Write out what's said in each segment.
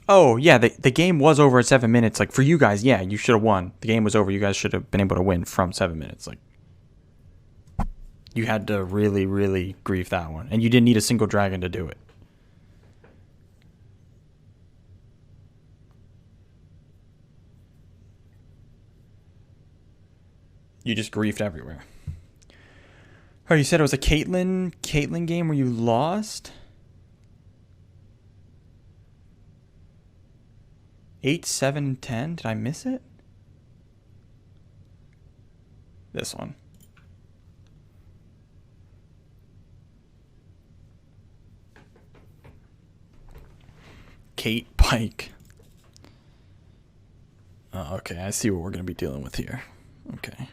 Oh, yeah, the game was over at 7 minutes. Like, for you guys, yeah, you should have won. The game was over. You guys should have been able to win from 7 minutes. Like, you had to really, really grief that one. And you didn't need a single dragon to do it. You just griefed everywhere. Oh, you said it was a Caitlyn game where you lost? 8, 7, 10? Did I miss it? This one. Kate Pike. Oh, okay, I see what we're going to be dealing with here. Okay.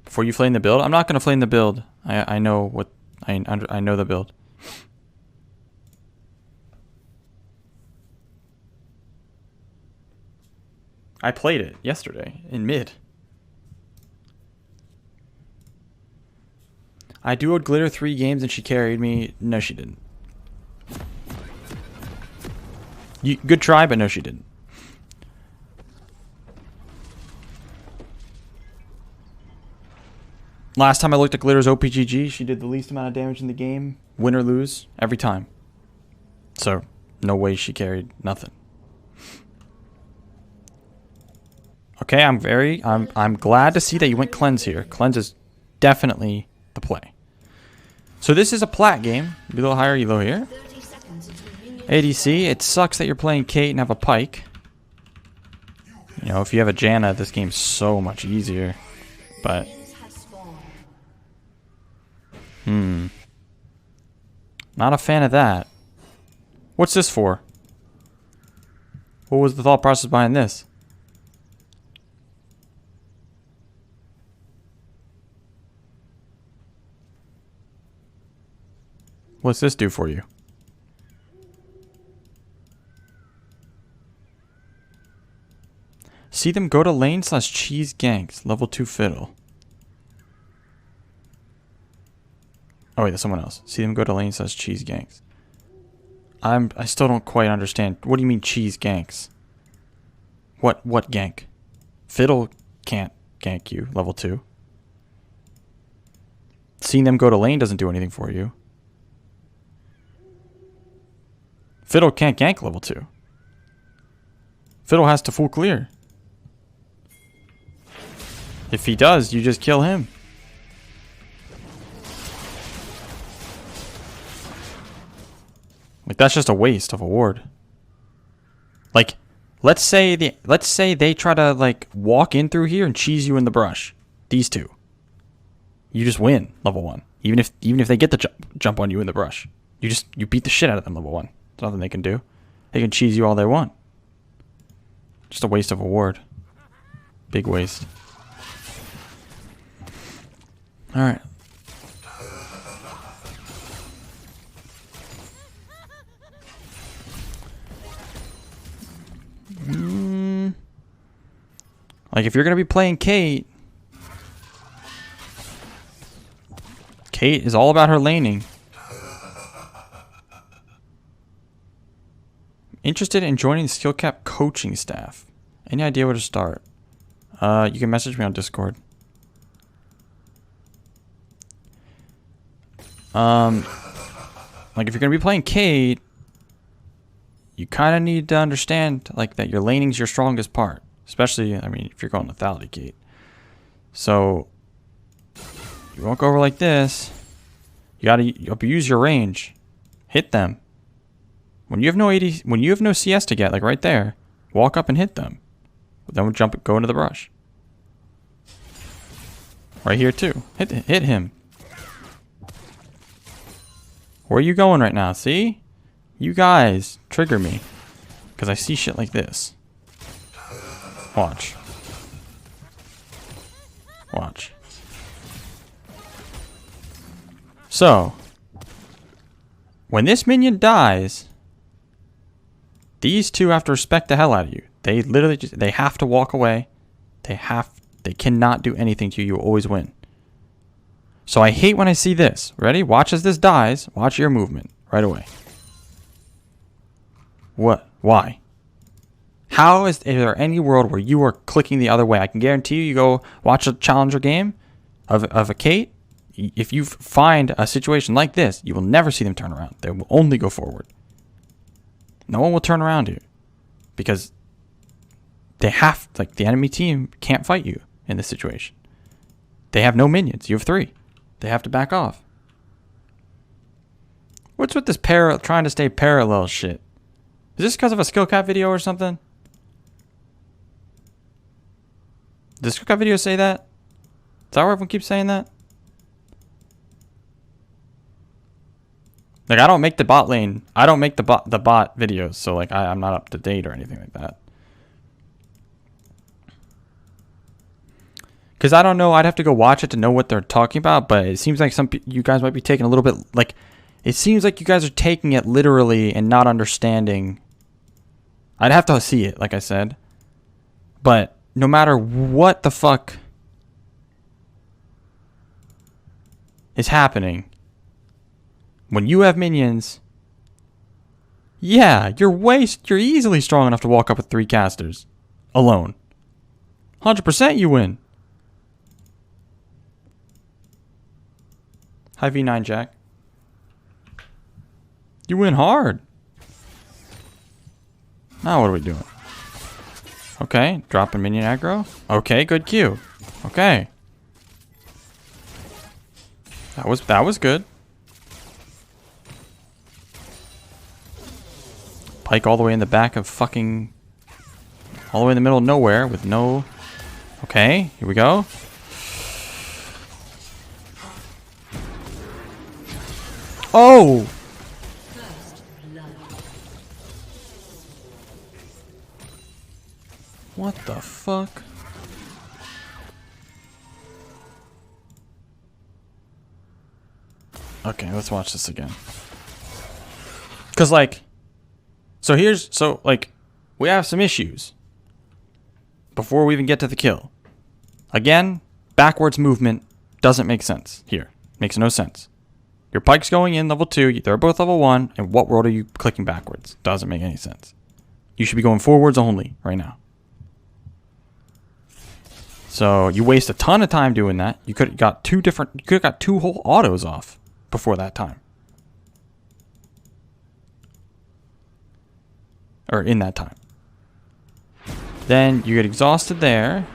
Before you flame the build? I'm not going to flame the build. I know what... I know the build. I played it yesterday in mid. I duoed Glitter 3 games and she carried me. No, she didn't. Good try, but no, she didn't. Last time I looked at Glitter's OPGG, she did the least amount of damage in the game, win or lose, every time. So, no way she carried nothing. Okay, I'm glad to see that you went cleanse here. Cleanse is definitely the play. So this is a plat game. Be a little higher elo here. ADC, it sucks that you're playing Kate and have a Pike. You know, if you have a Janna, this game's so much easier. But not a fan of that. What's this for? What was the thought process behind this? What's this do for you? See them go to lane / cheese ganks. Level 2 fiddle. Oh wait, that's someone else. See them go to lane / cheese ganks. I still don't quite understand. What do you mean cheese ganks? What gank? Fiddle can't gank you, level 2. Seeing them go to lane doesn't do anything for you. Fiddle can't gank level 2. Fiddle has to full clear. If he does, you just kill him. Like, that's just a waste of a ward. Like, let's say they try to like walk in through here and cheese you in the brush. These two. You just win level 1. Even if they get the jump on you in the brush. You beat the shit out of them level 1. There's nothing they can do. They can cheese you all they want. Just a waste of a ward. Big waste. Alright. Like, if you're going to be playing Kate is all about her laning. Interested in joining the skill cap coaching staff. Any idea where to start? You can message me on Discord. Like, if you're going to be playing Kate, you kind of need to understand, like, that your laning's your strongest part. Especially, I mean, if you're going lethality Kate. So, you won't go over like this. You gotta abuse your range. Hit them. When you have no when you have no CS to get, like right there, walk up and hit them. Then we'll go into the brush. Right here too. Hit him. Where are you going right now? See? You guys trigger me. Because I see shit like this. Watch. Watch. So, when this minion dies, these two have to respect the hell out of you. They literally they have to walk away. They cannot do anything to you. You always win. So I hate when I see this. Ready? Watch as this dies. Watch your movement right away. What? Why? How is there any world where you are clicking the other way? I can guarantee you go watch a challenger game of a Kate. If you find a situation like this, you will never see them turn around. They will only go forward. No one will turn around you because they have, like, the enemy team can't fight you in this situation. They have no minions. You have 3. They have to back off. What's with this trying to stay parallel shit? Is this because of a skill cap video or something? Did the skill cap video say that? Is that why everyone keeps saying that? Like, I don't make the bot lane. I don't make the bot videos, so like I'm not up to date or anything like that. Because I don't know, I'd have to go watch it to know what they're talking about, but it seems like you guys might be taking a little bit, like, it seems like you guys are taking it literally and not understanding. I'd have to see it, like I said. But no matter what the fuck is happening, when you have minions, yeah, you're easily strong enough to walk up with 3 casters alone. 100% you win. High V9 Jack. You win hard. Now what are we doing? Okay, dropping minion aggro. Okay, good Q. Okay. That was good. Pike all the way in the back of fucking... all the way in the middle of nowhere with no... Okay, here we go. Oh! What the fuck? Okay, let's watch this again. Cause like, so like, we have some issues before we even get to the kill. Again, backwards movement doesn't make sense here. Makes no sense. Your Pike's going in level 2, they're both level 1, and what world are you clicking backwards? Doesn't make any sense. You should be going forwards only right now. So you waste a ton of time doing that. You could have got 2 whole autos off before that time. Or in that time. Then you get exhausted there.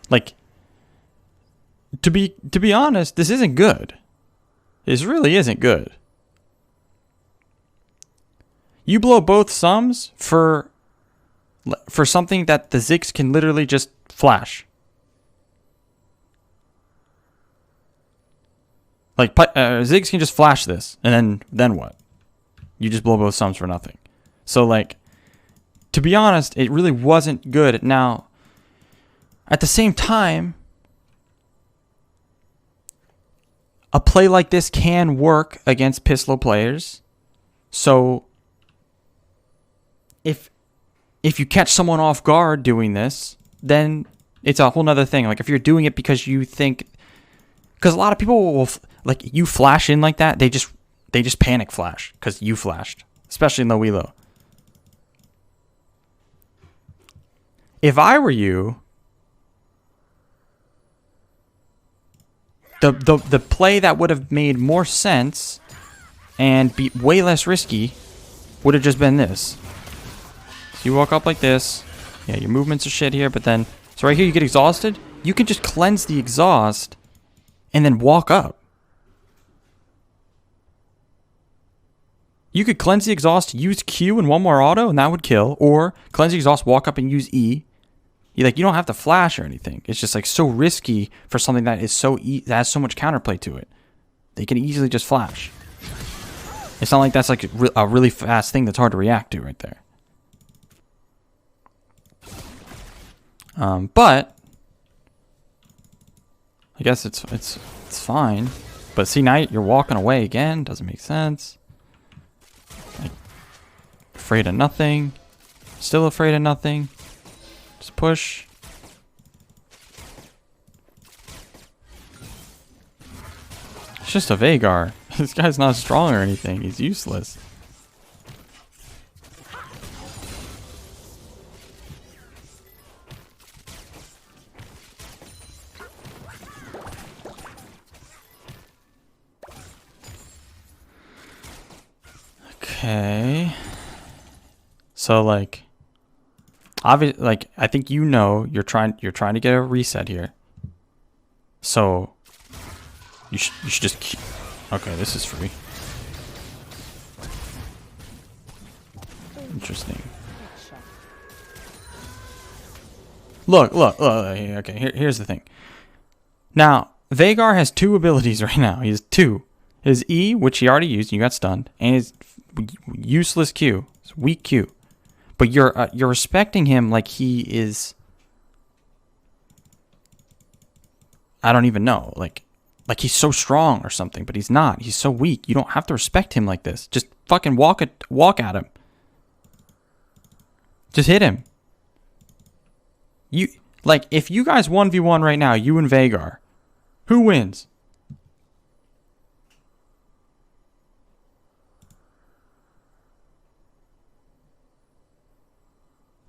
Like, to be honest, this isn't good. This really isn't good. You blow both sums for something that the Ziggs can literally just flash. Like, Ziggs can just flash this, and then what? You just blow both sums for nothing. So, like, to be honest, it really wasn't good. Now, at the same time, a play like this can work against Pistol players. So, if you catch someone off guard doing this, then it's a whole nother thing. Like, if you're doing it because you think... Because a lot of people will... Like, you flash in like that, they just panic flash because you flashed. Especially in low elo. If I were you... The play that would have made more sense and be way less risky would have just been this. So you walk up like this. Yeah, your movements are shit here, but then... So right here you get exhausted. You can just cleanse the exhaust and then walk up. You could cleanse the exhaust, use Q and one more auto, and that would kill. Or cleanse the exhaust, walk up and use E. You don't have to flash or anything. It's just like so risky for something that is that has so much counterplay to it. They can easily just flash. It's not like that's like a really fast thing that's hard to react to right there. But I guess it's fine. But see, now you're walking away again. Doesn't make sense. Like, afraid of nothing. Still afraid of nothing. Just push. just a Veigar. This guy's not strong or anything. He's useless. Okay. So like, obviously, like I think you know you're trying to get a reset here. So you should just okay. This is free. Interesting. Look. Okay, here's the thing. Now Veigar has two abilities right now. He has two. His E, which he already used, you got stunned, and his useless Q, his weak Q. But you're respecting him like he is. I don't even know, like he's so strong or something, but he's not. He's so weak. You don't have to respect him like this. Just fucking walk at him. Just hit him. You like if you guys 1v1 right now, you and Veigar, who wins?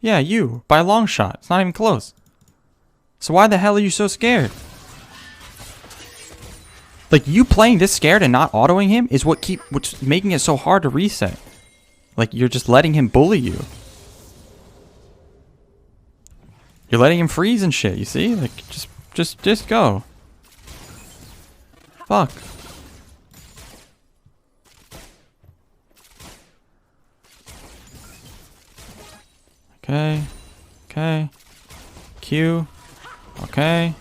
Yeah, you. By a long shot. It's not even close. So why the hell are you so scared? Like, you playing this scared and not autoing him is what's making it so hard to reset. Like, you're just letting him bully you. You're letting him freeze and shit, you see? Like, just go. Fuck. Okay. Q. Okay.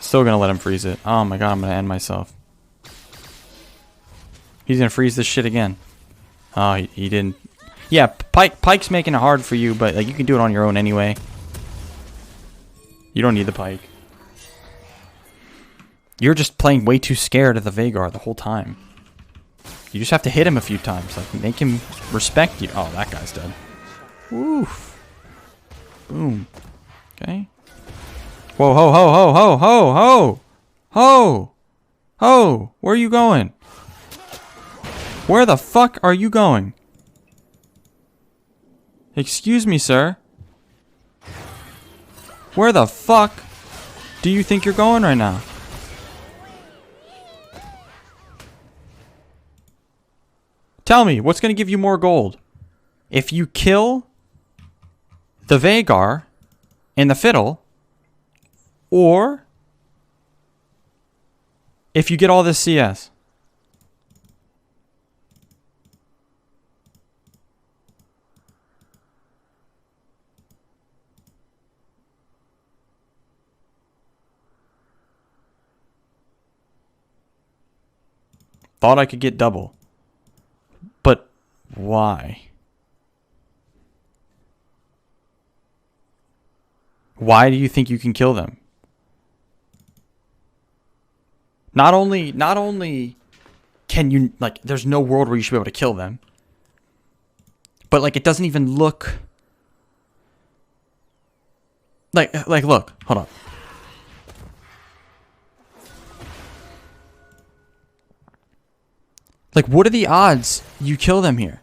Still gonna let him freeze it. Oh my god, I'm gonna end myself. He's gonna freeze this shit again. Oh, he didn't. Yeah, Pike's making it hard for you, but like you can do it on your own anyway. You don't need the Pike. You're just playing way too scared of the Veigar the whole time. You just have to hit him a few times. Like, make him respect you. Oh, that guy's dead. Woof. Boom. Okay. Whoa, ho, ho, ho, ho, ho, ho. Ho. Ho. Where are you going? Where the fuck are you going? Excuse me, sir. Where the fuck do you think you're going right now? Tell me, what's going to give you more gold? If you kill the Veigar and the Fiddle, or if you get all this CS. Thought I could get double. But why? Why do you think you can kill them? Not only can you, like, there's no world where you should be able to kill them, but like it doesn't even look like look, hold on. Like, what are the odds you kill them here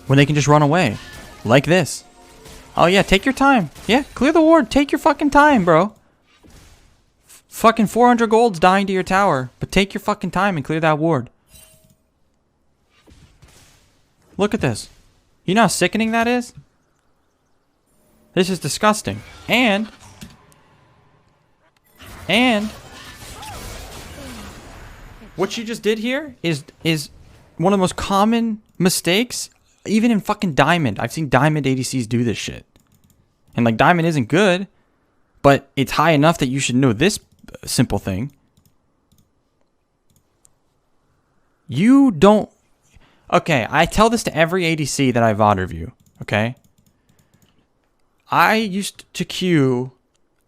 when they can just run away like this? Oh yeah, take your time. Yeah, clear the ward. Take your fucking time, bro. Fucking 400 gold's dying to your tower, but take your fucking time and clear that ward. Look at this. You know how sickening that is? This is disgusting. And what you just did here is one of the most common mistakes, even in fucking Diamond. I've seen Diamond ADCs do this shit. And like, Diamond isn't good, but it's high enough that you should know this simple thing. You don't... Okay, I tell this to every ADC that I VOD review, okay? I used to queue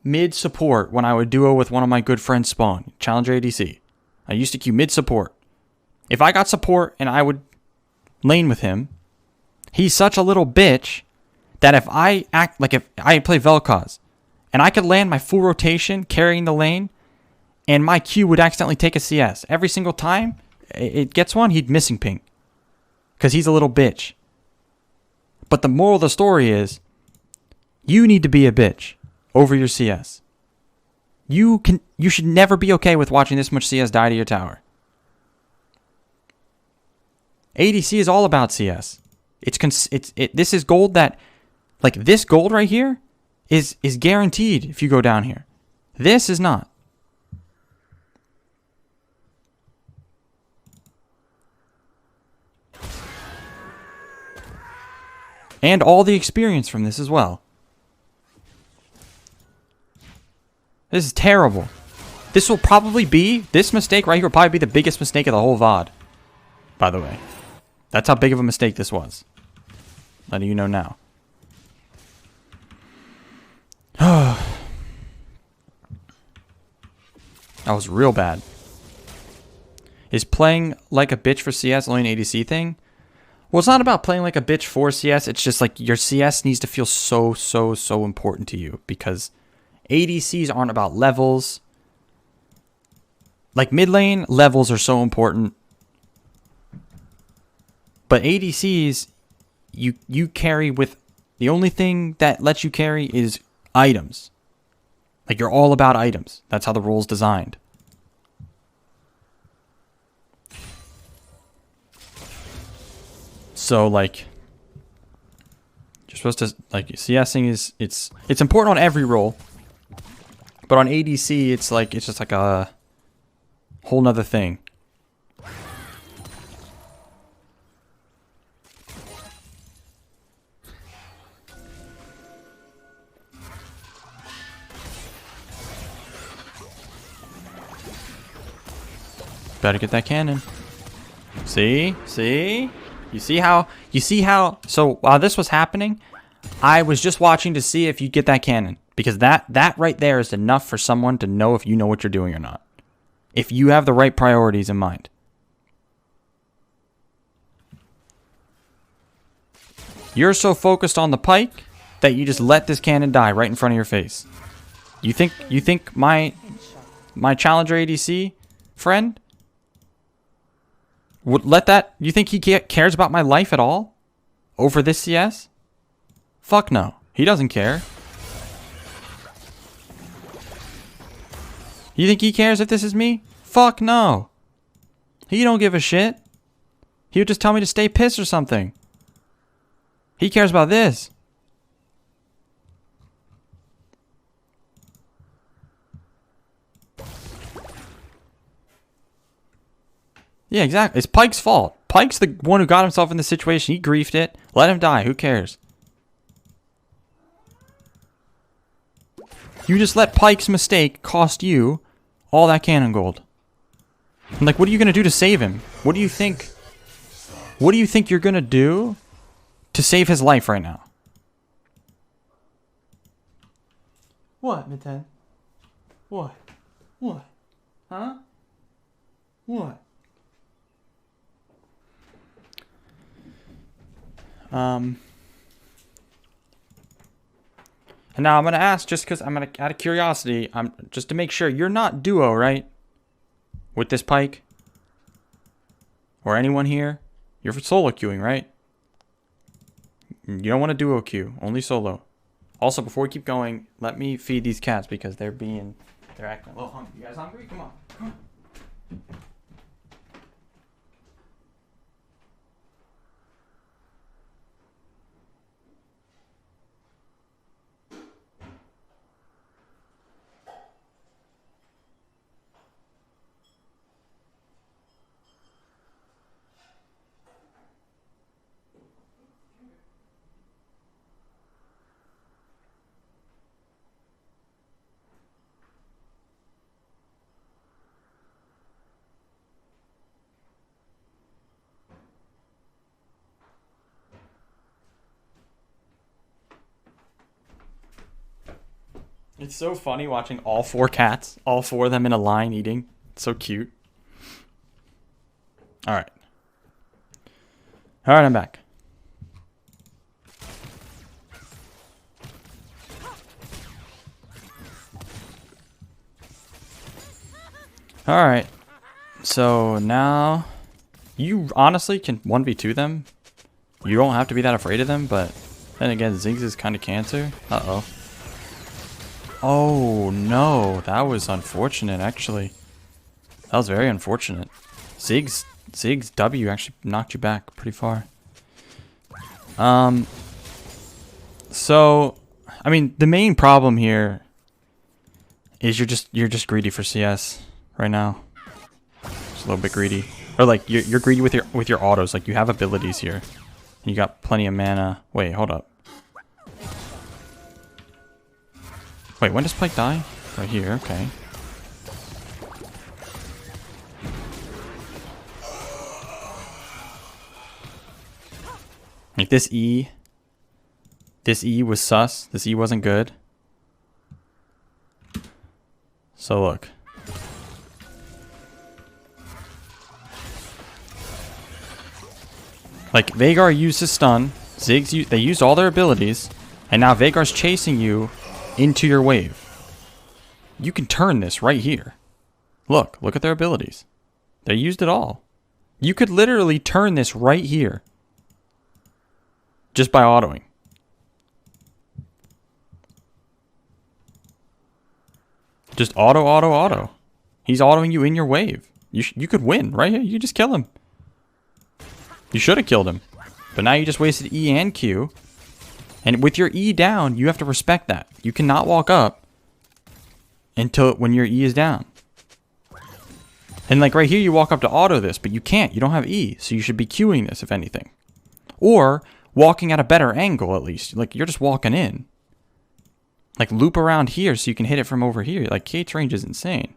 mid support when I would duo with one of my good friends Spawn, Challenger ADC. I used to queue mid support. If I got support and I would lane with him, he's such a little bitch that if I act like, if I play Vel'Koz and I could land my full rotation carrying the lane and my Q would accidentally take a CS. Every single time it gets one, he'd missing ping. Because he's a little bitch. But the moral of the story is, you need to be a bitch over your CS. You should never be okay with watching this much CS die to your tower. ADC is all about CS. This is gold that, like this gold right here, is guaranteed if you go down here. This is not. And all the experience from this as well. This is terrible. This mistake right here will probably be the biggest mistake of the whole VOD. By the way. That's how big of a mistake this was. Letting you know now. That was real bad. Is playing like a bitch for CS only an ADC thing? Well, it's not about playing like a bitch for CS. It's just like your CS needs to feel so important to you. Because ADCs aren't about levels. Like mid lane, levels are so important. But ADCs, you carry with... The only thing that lets you carry is items. Like you're all about items. That's how the role's designed. So like... You're supposed to... Like CSing is... It's important on every role. But on ADC, it's just like a whole nother thing. Better get that cannon. See? You see how? So while this was happening, I was just watching to see if you get that cannon. Because that right there is enough for someone to know if you know what you're doing or not. If you have the right priorities in mind. You're so focused on the pike that you just let this cannon die right in front of your face. You think my challenger ADC friend would let that... You think he cares about my life at all? Over this CS? Fuck no. He doesn't care. You think he cares if this is me? Fuck no. He don't give a shit. He would just tell me to stay pissed or something. He cares about this. Yeah, exactly. It's Pyke's fault. Pyke's the one who got himself in this situation. He griefed it. Let him die. Who cares? You just let Pyke's mistake cost you all that cannon gold. And like, what are you going to do to save him? What do you think? What do you think you're going to do to save his life right now? What, Mid-10? What? What? Huh? What? And now I'm going to ask, just because I'm out of curiosity, just to make sure, you're not duo, right? With this Pyke? Or anyone here? You're for solo queuing, right? You don't want to duo queue, only solo. Also, before we keep going, let me feed these cats because they're acting a little hungry. You guys hungry? Come on. Come on. It's so funny watching all four cats, all four of them in a line eating. It's so cute. All right. All right, I'm back. Alright. So now you honestly can 1v2 them. You don't have to be that afraid of them, but then again, Ziggs is kind of cancer. Uh-oh. Oh, no. That was unfortunate, actually. That was very unfortunate. Ziggs W actually knocked you back pretty far. So, I mean, the main problem here is you're just greedy for CS right now. Just a little bit greedy. Or like you're greedy with your autos. Like you have abilities here. You got plenty of mana. Wait, hold up. Wait, when does Pike die? Right here, okay. Like this E was sus. This E wasn't good. So look. Like Veigar used his stun. Ziggs they used all their abilities. And now Veigar's chasing you into your wave. You can turn this right here. Look at their abilities. They used it all. You could literally turn this right here. Just by autoing. Just auto. He's autoing you in your wave. You could win right here. You just kill him. You should have killed him. But now you just wasted E and Q. And with your E down, you have to respect that. You cannot walk up until when your E is down. And like right here, you walk up to auto this, but you can't. You don't have E. So you should be Qing this, if anything. Or walking at a better angle, at least. Like, you're just walking in. Like, loop around here so you can hit it from over here. Like, Kate's range is insane.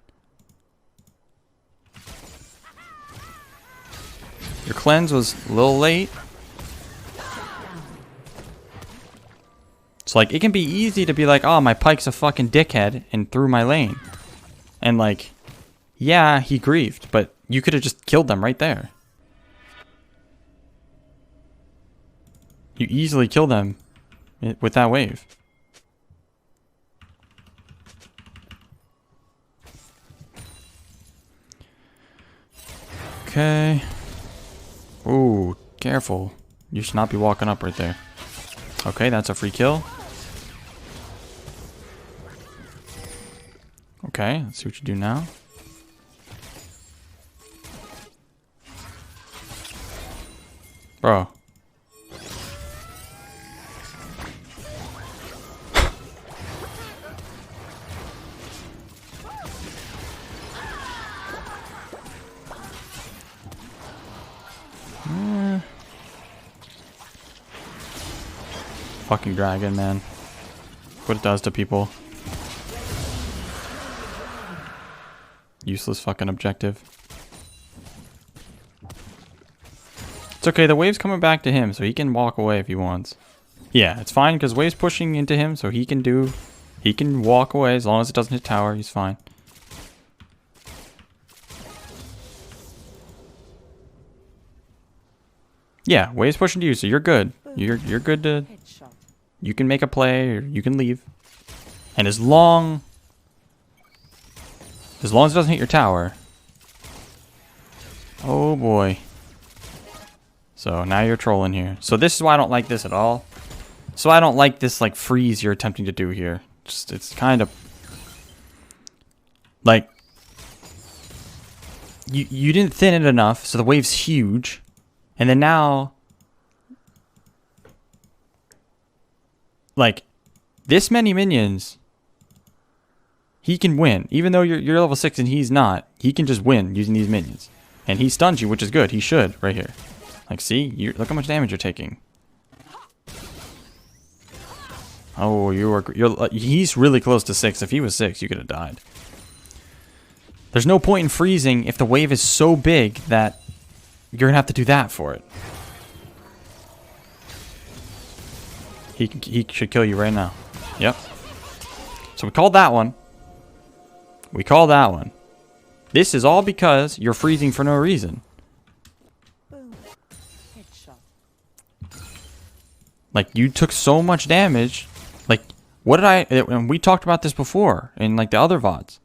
Your cleanse was a little late. So, like, it can be easy to be like, oh, my Pike's a fucking dickhead and threw my lane. And, like, yeah, he griefed, but you could have just killed them right there. You easily kill them with that wave. Okay. Ooh, careful. You should not be walking up right there. Okay, that's a free kill. Okay, let's see what you do now. Bro. Fucking dragon, man. What it does to people. Useless fucking objective. It's okay, the wave's coming back to him, so he can walk away if he wants. Yeah, it's fine, because wave's pushing into him, so he can walk away as long as it doesn't hit tower, he's fine. Yeah, wave's pushing to you, so you're good. You're good to... You can make a play, or you can leave. And as long as it doesn't hit your tower. Oh boy. So now you're trolling here. So this is why I don't like this at all. So I don't like this like freeze you're attempting to do here. Just it's kind of like you didn't thin it enough, so the wave's huge. And then now like this many minions, he can win. Even though you're level 6 and he's not, he can just win using these minions. And he stuns you, which is good. He should right here. Like, see? Look how much damage you're taking. Oh, he's really close to 6. If he was 6, you could have died. There's no point in freezing if the wave is so big that you're going to have to do that for it. He should kill you right now. Yep. So we called that one. We called that one. This is all because you're freezing for no reason. Like, you took so much damage. Like, what did and we talked about this before in, like, the other VODs.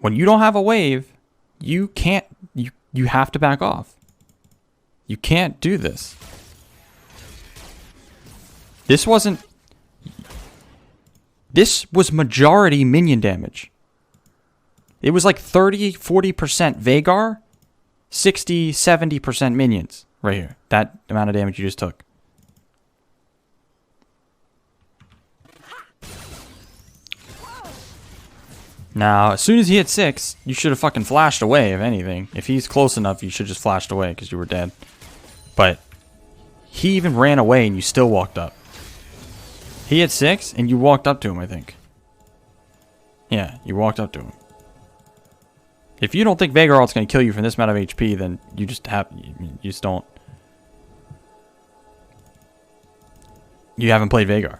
When you don't have a wave, you can't, you have to back off. You can't do this. This was majority minion damage. It was like 30-40% Veigar, 60-70% minions right here. That amount of damage you just took. Now, as soon as he hit 6, you should have fucking flashed away, if anything. If he's close enough, you should just flashed away because you were dead. But he even ran away and you still walked up. He hit 6 and you walked up to him, I think. Yeah, you walked up to him. If you don't think Veigar ult's going to kill you from this amount of HP, then you just don't. You haven't played Veigar.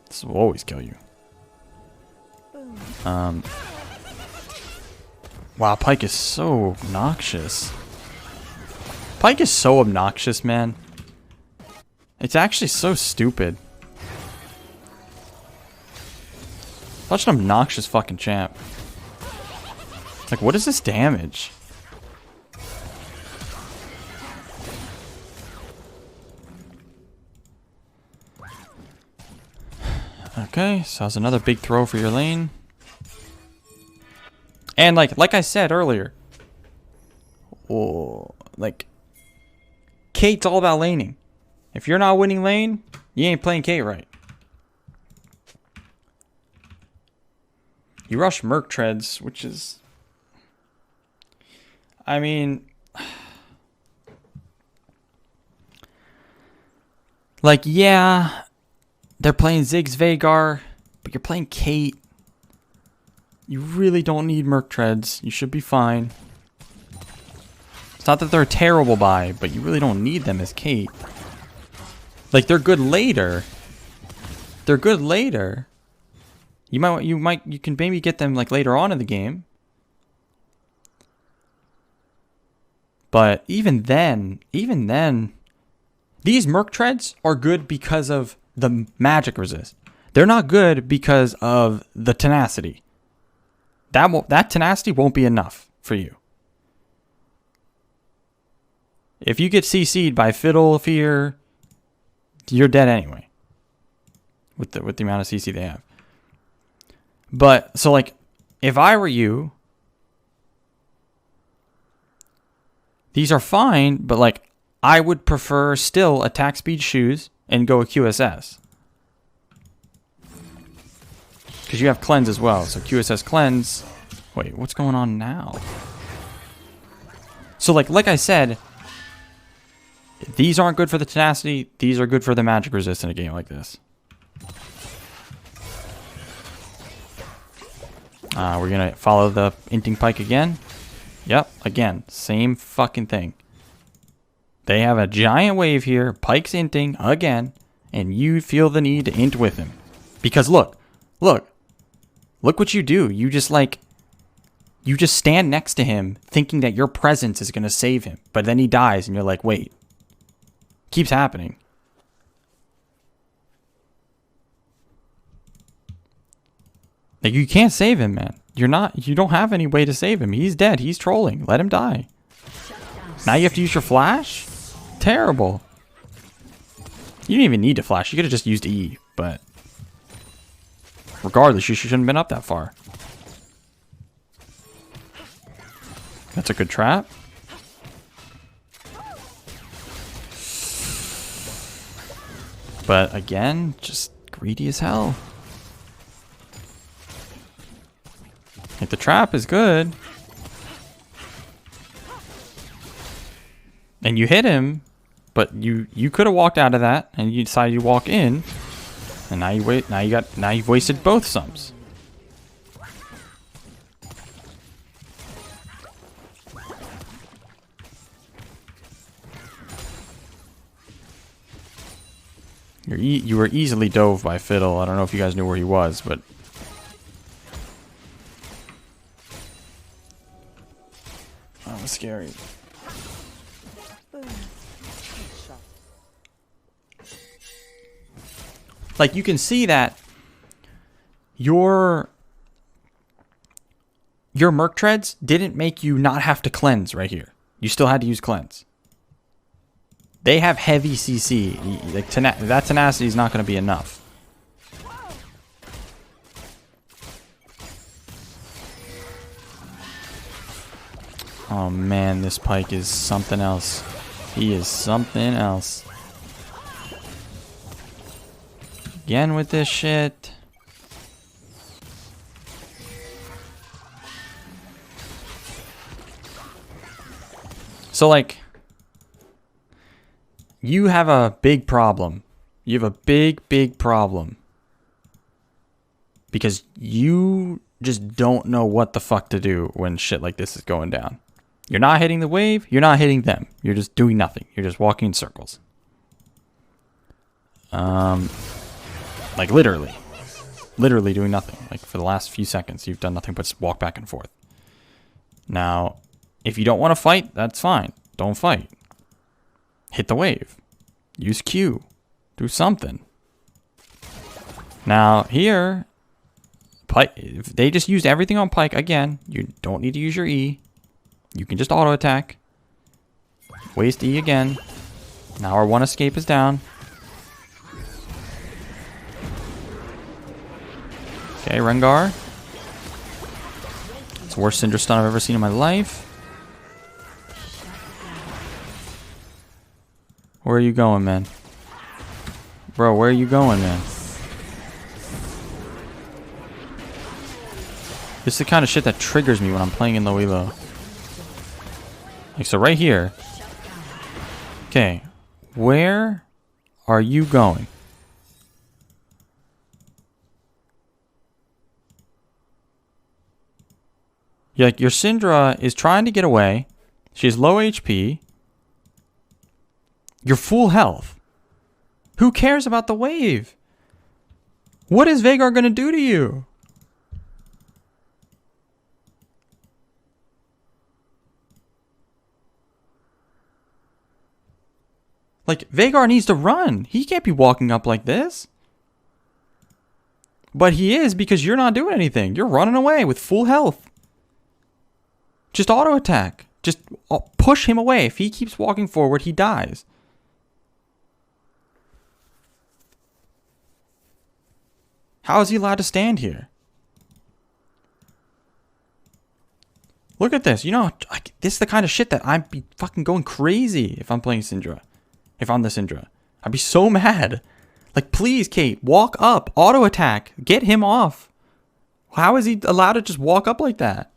This will always kill you. Wow, Pyke is so obnoxious. Pyke is so obnoxious, man. It's actually so stupid. Such an obnoxious fucking champ. Like, what is this damage? Okay, so that's another big throw for your lane. And like I said earlier, like, Kate's all about laning. If you're not winning lane, you ain't playing Kate right. You rush Merc Treads, which is, I mean, like, yeah, they're playing Ziggs Veigar, but you're playing Kate. You really don't need Merc Treads. You should be fine. It's not that they're a terrible buy, but you really don't need them as Kate. Like, they're good later. They're good later. You can maybe get them like later on in the game. But even then, these Merc Treads are good because of the magic resist. They're not good because of the tenacity. That tenacity won't be enough for you. If you get CC'd by Fiddle, Fear, you're dead anyway. With the amount of CC they have. But, so like, if I were you, these are fine, but like, I would prefer still attack speed shoes and go with QSS. Because you have cleanse as well. So QSS cleanse. Wait, what's going on now? So like I said, these aren't good for the tenacity. These are good for the magic resist in a game like this. We're going to follow the inting Pyke again. Yep, again, same fucking thing. They have a giant wave here. Pyke's inting again. And you feel the need to int with him. Because look what you do. You just stand next to him thinking that your presence is going to save him. But then he dies and you're like, wait. Keeps happening. Like, you can't save him, man. You don't have any way to save him. He's dead. He's trolling. Let him die. Now you have to use your flash? Terrible. You didn't even need to flash. You could have just used E, but regardless, you shouldn't have been up that far. That's a good trap. But again, just greedy as hell. Like, the trap is good. And you hit him, but you could have walked out of that and you decided you walk in. And now you've wasted both sums. You were easily dove by Fiddle. I don't know if you guys knew where he was, but that was scary. Like, you can see that your your Merc Treads didn't make you not have to cleanse right here. You still had to use cleanse. They have heavy CC. Like that tenacity is not going to be enough. Oh man, this Pyke is something else. He is something else. Again with this shit. So like, you have a big problem. You have a big problem. Because you just don't know what the fuck to do when shit like this is going down. You're not hitting the wave. You're not hitting them. You're just doing nothing. You're just walking in circles. Like literally doing nothing. Like for the last few seconds, you've done nothing but just walk back and forth. Now, if you don't want to fight, that's fine. Don't fight. Hit the wave. Use Q. Do something. Now here, Pyke, if they just used everything on Pyke again. You don't need to use your E. You can just auto attack. Waste E again. Now our one escape is down. Okay, Rengar. It's the worst Syndra stun I've ever seen in my life. Where are you going, man? Bro, where are you going, man? This is the kind of shit that triggers me when I'm playing in low elo. Like, so right here. Okay. Where are you going? Like, your Syndra is trying to get away. She has low HP. You're full health. Who cares about the wave? What is Veigar going to do to you? Like, Veigar needs to run. He can't be walking up like this. But he is because you're not doing anything. You're running away with full health. Just auto attack. Just push him away. If he keeps walking forward, he dies. How is he allowed to stand here? Look at this. You know, like, this is the kind of shit that I'd be fucking going crazy if I'm playing Syndra. If I'm the Syndra. I'd be so mad. Like, please, Kate, walk up. Auto attack. Get him off. How is he allowed to just walk up like that?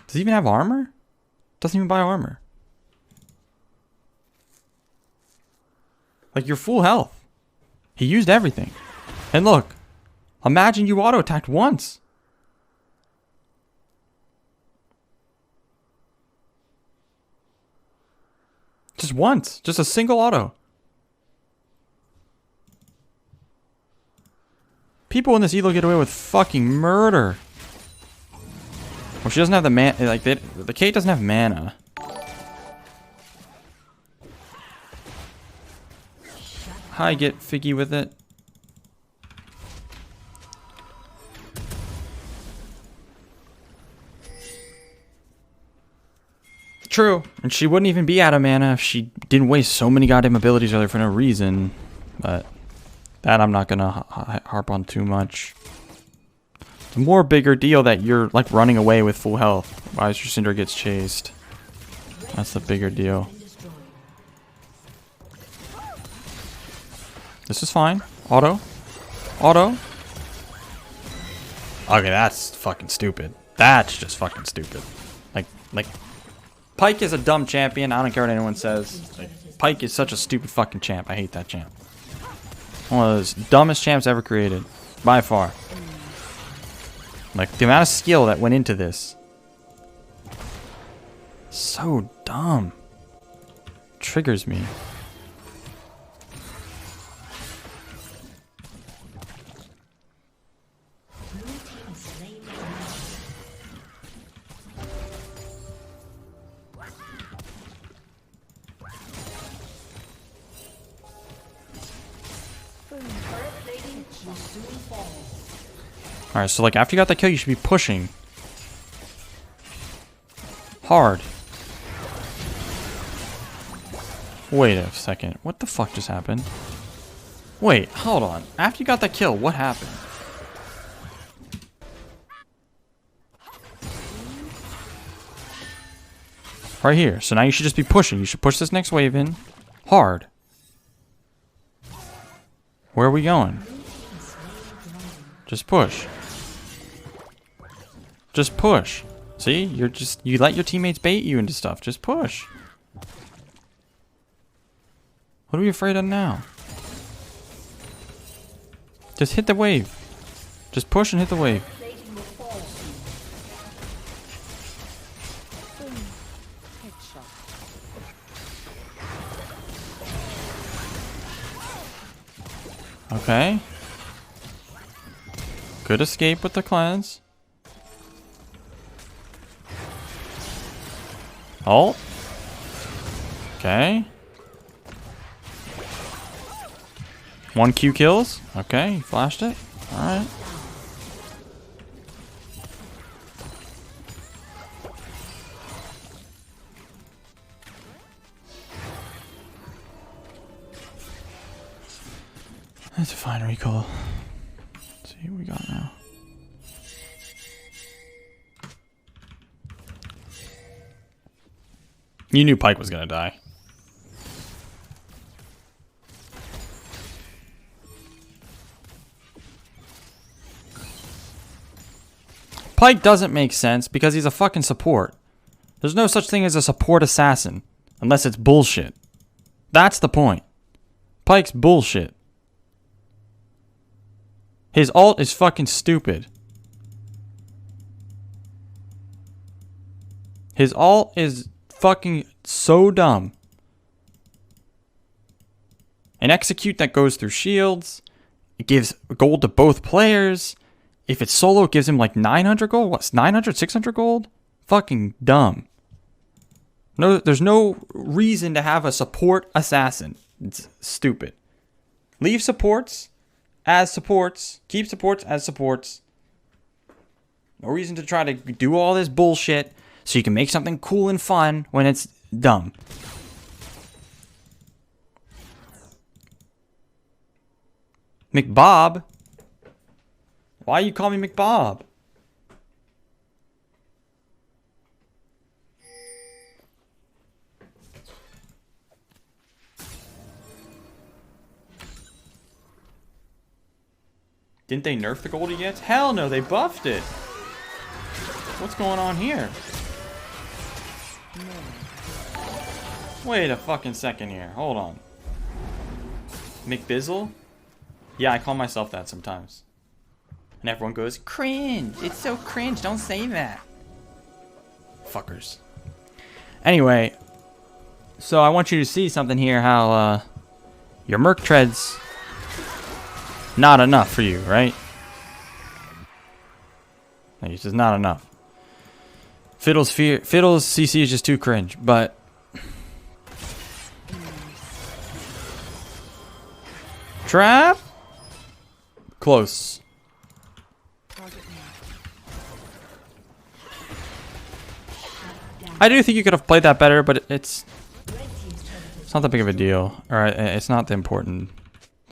Does he even have armor? Doesn't even buy armor. Like, you're full health. He used everything. And look. Imagine you auto attacked once. Just once. Just a single auto. People in this elo get away with fucking murder. Well, she doesn't have the mana. Like, the Kate doesn't have mana. Hi, get figgy with it. True. And she wouldn't even be out of mana if she didn't waste so many goddamn abilities earlier for no reason. But that I'm not going to harp on too much. It's a more bigger deal that you're like running away with full health while your Syndra gets chased. That's the bigger deal. This is fine. Auto. Auto. Okay, that's fucking stupid. That's just fucking stupid. Like, Pyke is a dumb champion. I don't care what anyone says. Like, Pyke is such a stupid fucking champ. I hate that champ. One of those dumbest champs ever created. By far. Like, the amount of skill that went into this. So dumb. Triggers me. Alright, so like after you got that kill, you should be pushing hard. Wait a second. What the fuck just happened? Wait, hold on. After you got that kill, what happened? Right here. So now you should just be pushing. You should push this next wave in hard. Where are we going? Just push. Just push. See? You let your teammates bait you into stuff. Just push. What are we afraid of now? Just hit the wave. Just push and hit the wave. Okay. Good escape with the cleanse. Ult. Okay. 1 Q kills. Okay, he flashed it. Alright. That's a fine recall. Let's see what we got now. You knew Pyke was gonna die. Pyke doesn't make sense because he's a fucking support. There's no such thing as a support assassin unless it's bullshit. That's the point. Pyke's bullshit. His ult is fucking stupid. His ult is fucking so dumb. An execute that goes through shields. It gives gold to both players. If it's solo, it gives him like 900 gold. What's 900, 600 gold? Fucking dumb. No, there's no reason to have a support assassin. It's stupid. Leave supports as supports. Keep supports as supports. No reason to try to do all this bullshit so you can make something cool and fun when it's dumb. McBob? Why you call me McBob? Didn't they nerf the Goldie yet? Hell no, they buffed it. What's going on here? Wait a fucking second here. Hold on. McBizzle? Yeah, I call myself that sometimes. And everyone goes, cringe. It's so cringe. Don't say that. Fuckers. Anyway, so I want you to see something here, how your Merc Tread's not enough for you, right? It's just not enough. Fiddle's CC is just too cringe, but trap? Close. I do think you could have played that better, but it's not that big of a deal. Or it's not that important.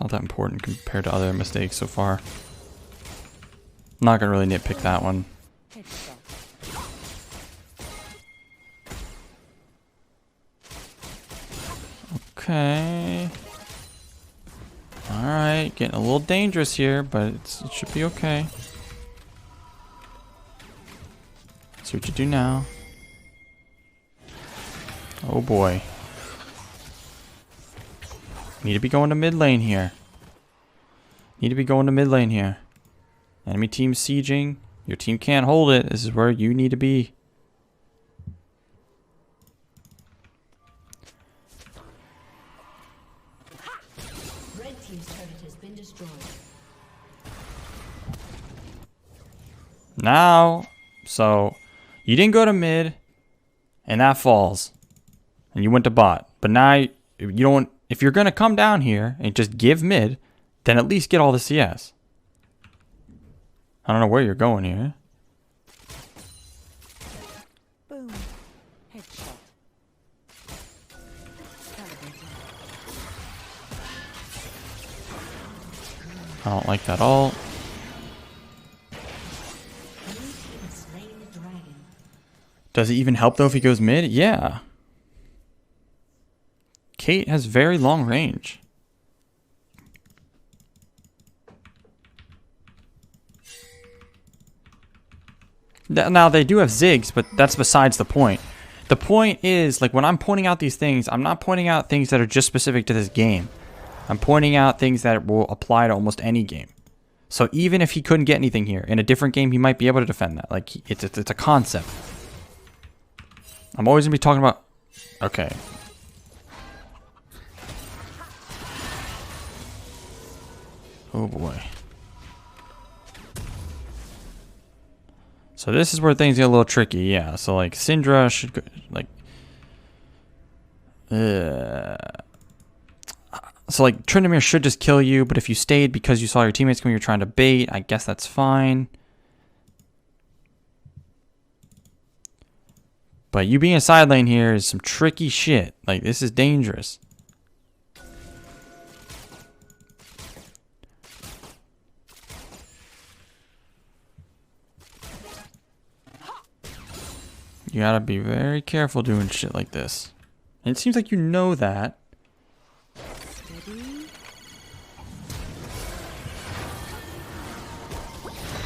Not that important compared to other mistakes so far. I'm not gonna really nitpick that one. Okay. Alright, getting a little dangerous here, but it should be okay. See what you do now. Oh boy. Need to be going to mid lane here. Need to be going to mid lane here. Enemy team sieging. Your team can't hold it. This is where you need to be. Red team's turret has been destroyed. Now, so you didn't go to mid, and that falls, and you went to bot. But now you don't. If you're gonna come down here and just give mid, then at least get all the CS. I don't know where you're going here. Boom. Headshot. Calibrating. I don't like that at all. Does it even help though if he goes mid? Yeah. Kate has very long range. Now they do have zigs, but that's besides the point. The point is, like, when I'm pointing out these things, I'm not pointing out things that are just specific to this game. I'm pointing out things that will apply to almost any game. So even if he couldn't get anything here, in a different game, he might be able to defend that. Like, it's a concept. I'm always going to be talking about... Okay. Oh, boy. So this is where things get a little tricky, yeah. So, like, Syndra should go... Like... So, like, Tryndamere should just kill you, but if you stayed because you saw your teammates come, you're trying to bait, I guess that's fine. But you being a side lane here is some tricky shit. Like, this is dangerous. You gotta be very careful doing shit like this. And it seems like you know that.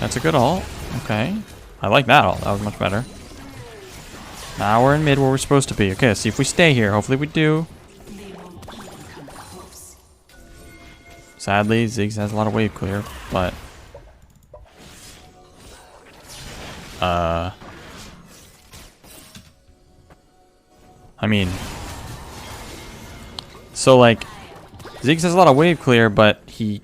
That's a good ult. Okay. I like that ult. That was much better. Now we're in mid where we're supposed to be. Okay, let's see if we stay here. Hopefully we do. Sadly, Ziggs has a lot of wave clear, but... I mean... So, like... Ziggs has a lot of wave clear, but he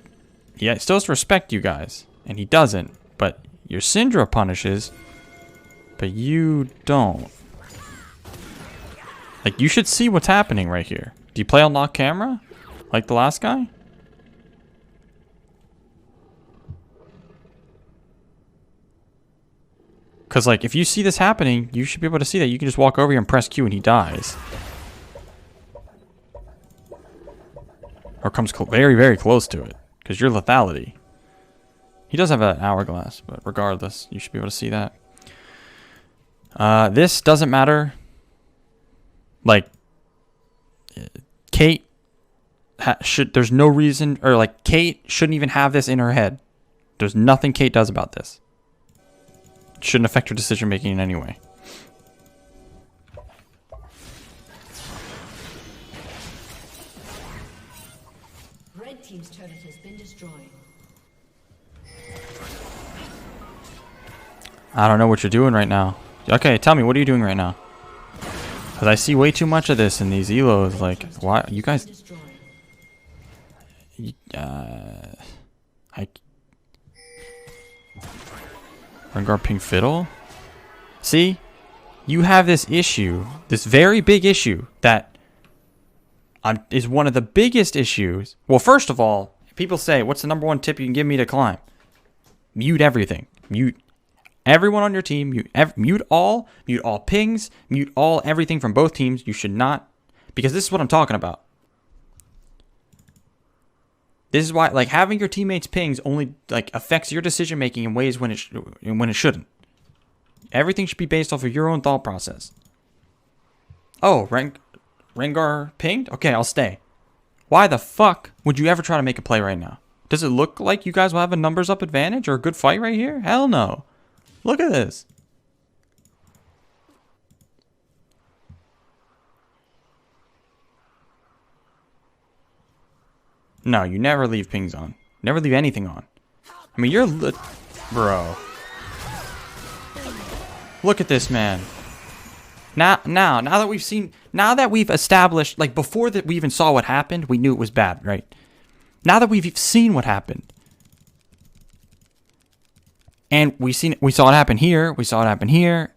still has to respect you guys. And he doesn't. But your Syndra punishes, but you don't. Like, you should see what's happening right here. Do you play on lock camera? Like the last guy? Because, like, if you see this happening, you should be able to see that. You can just walk over here and press Q and he dies. Or comes very, very close to it. Because you're lethality. He does have an hourglass, but regardless, you should be able to see that. This doesn't matter. Like, Kate there's no reason, or like, Kate shouldn't even have this in her head. There's nothing Kate does about this. It shouldn't affect her decision making in any way. Red team's turret has been destroyed. I don't know what you're doing right now. Okay, tell me, what are you doing right now? Because I see way too much of this in these elos. Like, why? You guys... Rengar Pink Fiddle? See? You have this issue. This very big issue that is one of the biggest issues. Well, first of all, people say, what's the #1 tip you can give me to climb? Mute everything. Mute everyone on your team. Mute all pings. Mute all everything from both teams. You should not, because this is what I'm talking about. This is why, like, having your teammates pings only, like, affects your decision making in ways when it shouldn't. Everything should be based off of your own thought process. Oh, Rengar pinged? Okay, I'll stay. Why the fuck would you ever try to make a play right now? Does it look like you guys will have a numbers up advantage or a good fight right here? Hell no. Look at this. No, you never leave pings on. Never leave anything on. I mean, you're bro. Look at this man. Now that we've established, like, before that we even saw what happened, we knew it was bad, right? Now that we've seen what happened, and we saw it happen here, we saw it happen here,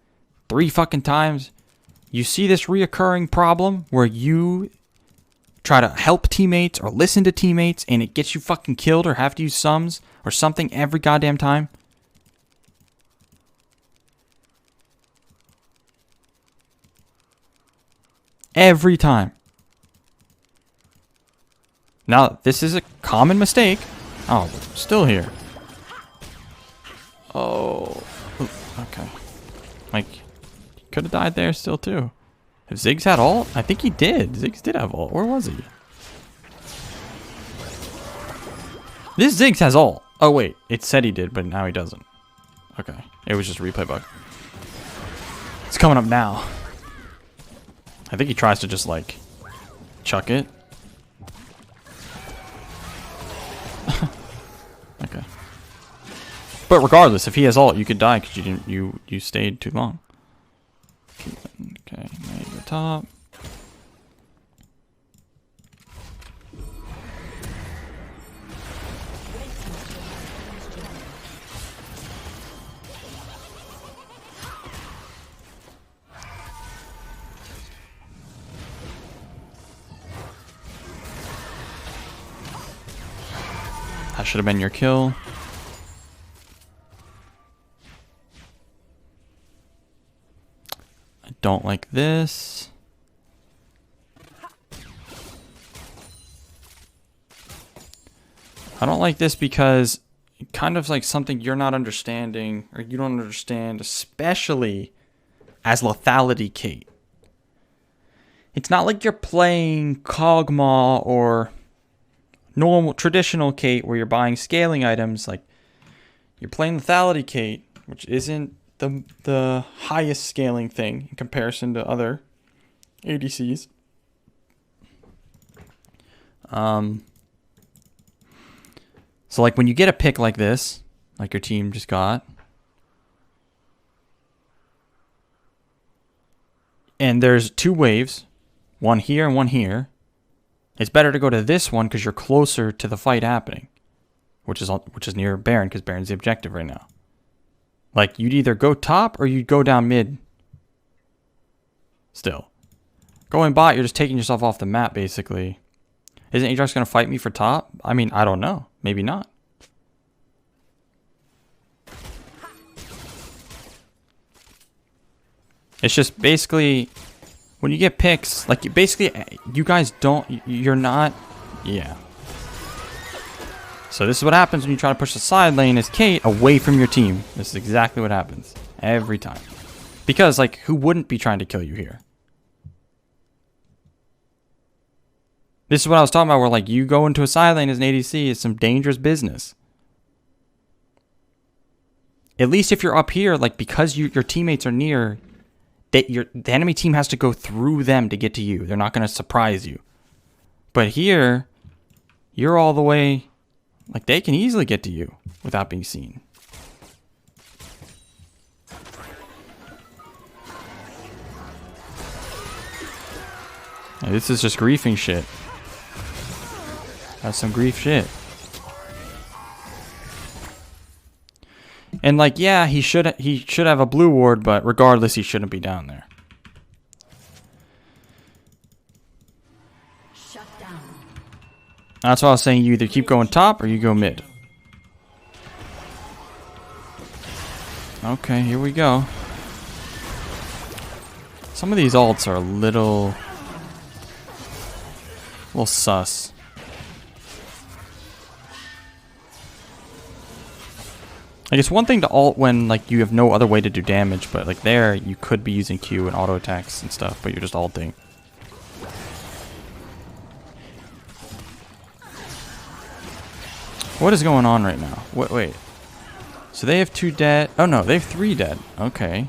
3 fucking times. You see this reoccurring problem where you try to help teammates or listen to teammates and it gets you fucking killed or have to use sums or something every goddamn time. Every time. Now, this is a common mistake. Oh, still here. Oh. Okay. Like, he could have died there still, too. If Ziggs had ult? I think he did. Ziggs did have ult. Where was he? This Ziggs has ult. Oh, wait. It said he did, but now he doesn't. Okay. It was just a replay bug. It's coming up now. I think he tries to just, like, chuck it. Okay. But regardless, if he has ult, you could die because you stayed too long. Okay, now you go top. That should have been your kill. I don't like this. I don't like this because it kind of like something you're not understanding or you don't understand, especially as lethality Kate. It's not like you're playing Kog'Maw or normal traditional Kate where you're buying scaling items. Like you're playing lethality Kate, which isn't the highest scaling thing in comparison to other ADCs. So like when you get a pick like this, like your team just got, and there's two waves, one here and one here, it's better to go to this one because you're closer to the fight happening, which is near Baron because Baron's the objective right now. Like you'd either go top or you'd go down mid. Still, going bot, you're just taking yourself off the map basically. Isn't Ajax gonna fight me for top? I mean, I don't know. Maybe not. It's just basically when you get picks, like you guys don't, you're not, yeah. So this is what happens when you try to push the side lane as Kate away from your team. This is exactly what happens every time. Because like, who wouldn't be trying to kill you here? This is what I was talking about where like you go into a side lane as an ADC is some dangerous business. At least if you're up here, like because your teammates are near, the enemy team has to go through them to get to you. They're not going to surprise you. But here, you're all the way, like they can easily get to you without being seen. Now, this is just griefing shit. That's some grief shit. And like, yeah, he should have a blue ward, but regardless, he shouldn't be down there. Shut down. That's why I was saying you either keep going top or you go mid. Okay, here we go. Some of these ults are a little sus. Like it's one thing to ult when like you have no other way to do damage, but like there you could be using Q and auto attacks and stuff, but you're just ulting. What is going on right now? Wait. So they have 2 dead. Oh no, they have 3 dead. Okay.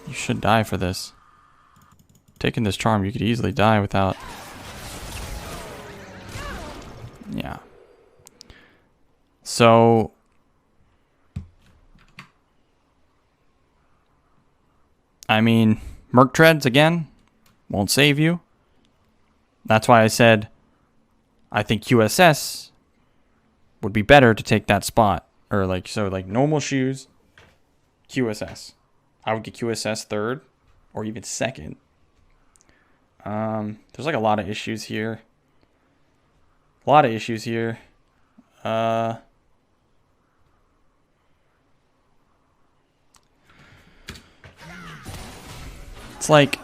You should die for this. Taking this charm, you could easily die without... Yeah. So... I mean, Merc Treads, again, won't save you. That's why I said I think QSS would be better to take that spot. Or like, so like normal shoes, QSS. I would get QSS third or even second. There's like a lot of issues here. it's like...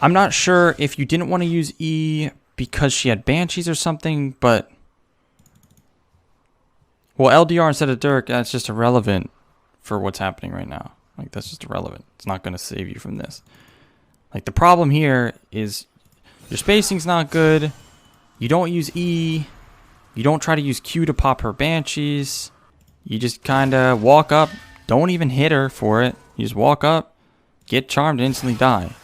I'm not sure if you didn't want to use E because she had Banshees or something, but... Well, LDR instead of Dirk, that's just irrelevant for what's happening right now. Like, that's just irrelevant. It's not going to save you from this. Like, the problem here is your spacing's not good. You don't use E. You don't try to use Q to pop her Banshees. You just kind of walk up. Don't even hit her for it. You just walk up, get charmed, and instantly die.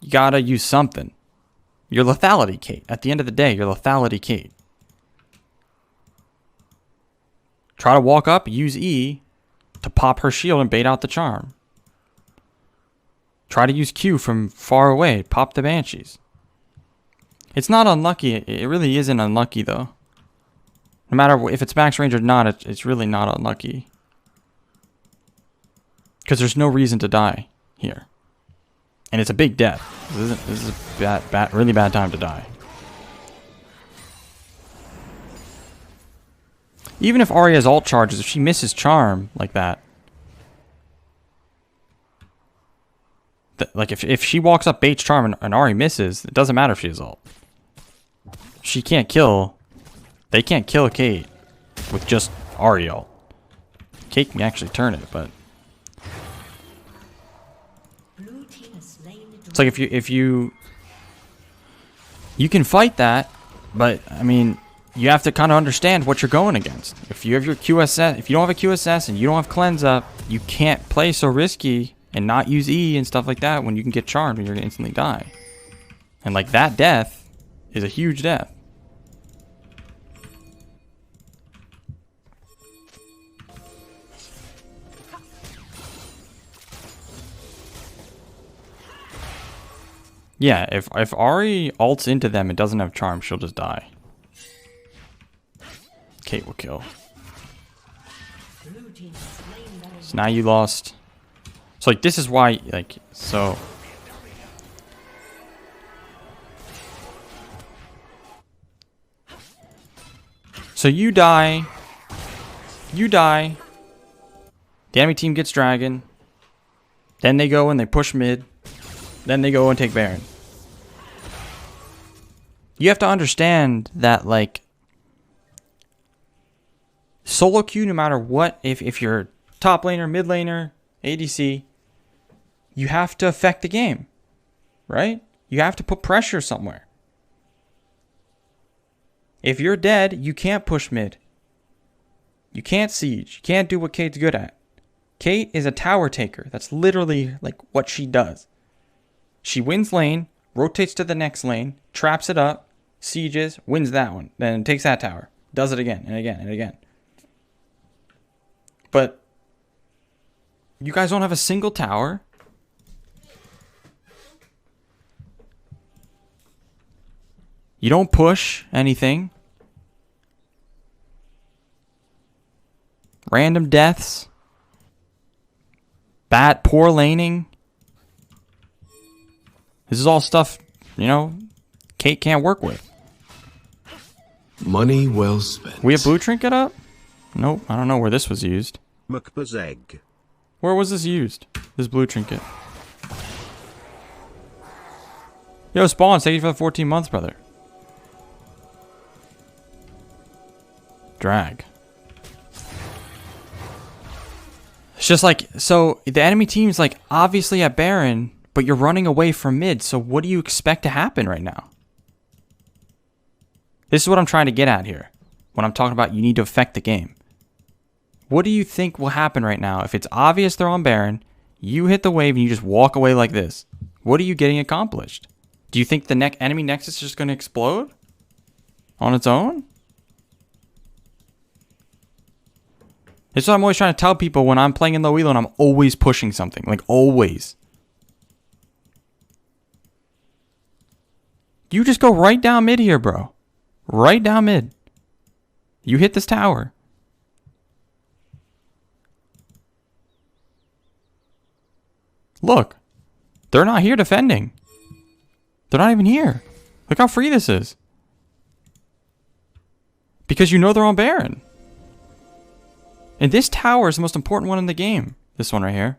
You gotta use something. Your lethality, Kate. At the end of the day, your lethality, Kate. Try to walk up, use E to pop her shield and bait out the charm. Try to use Q from far away, pop the Banshees. It's not unlucky. It really isn't unlucky, though. No matter if it's max range or not, it's really not unlucky. Because there's no reason to die here. And it's a big death. This is a really bad time to die. Even if Arya's ult charges, if she misses charm like that, like if she walks up baits charm and Arya misses, it doesn't matter if she has ult. She can't kill. They can't kill Kate with just Arya ult. Kate can actually turn it, but it's like if you can fight that, but I mean, you have to kind of understand what you're going against. If you have your QSS, if you don't have a QSS and you don't have cleanse up, you can't play so risky and not use E and stuff like that when you can get charmed and you're gonna instantly die. And like that death is a huge death. Yeah, if Ahri ults into them and doesn't have charm, she'll just die. Kate will kill. So now you lost. So like this is why like so. So you die. You die. The enemy team gets dragon. Then they go and they push mid. Then they go and take Baron. You have to understand that, like, solo queue, no matter what, if you're top laner, mid laner, ADC, you have to affect the game, right? You have to put pressure somewhere. If you're dead, you can't push mid. You can't siege. You can't do what Kate's good at. Kate is a tower taker. That's literally, like, what she does. She wins lane, rotates to the next lane, traps it up, sieges, wins that one, then takes that tower. Does it again and again and again. But you guys don't have a single tower. You don't push anything. Random deaths. Poor laning. This is all stuff, you know, Kate can't work with. Money well spent. We have blue trinket up? Nope, I don't know where this was used. Mcbaze. Where was this used? This blue trinket. Yo, Spawns, thank you for the 14 months, brother. Drag. It's just like, so the enemy team's like obviously at Baron, but you're running away from mid, so what do you expect to happen right now? This is what I'm trying to get at here. When I'm talking about you need to affect the game. What do you think will happen right now if it's obvious they're on Baron, you hit the wave and you just walk away like this? What are you getting accomplished? Do you think the enemy Nexus is just going to explode? On its own? This is what I'm always trying to tell people when I'm playing in low elo and I'm always pushing something. Like, always. You just go right down mid here, bro. Right down mid. You hit this tower. Look. They're not here defending. They're not even here. Look how free this is. Because you know they're on Baron. And this tower is the most important one in the game. This one right here.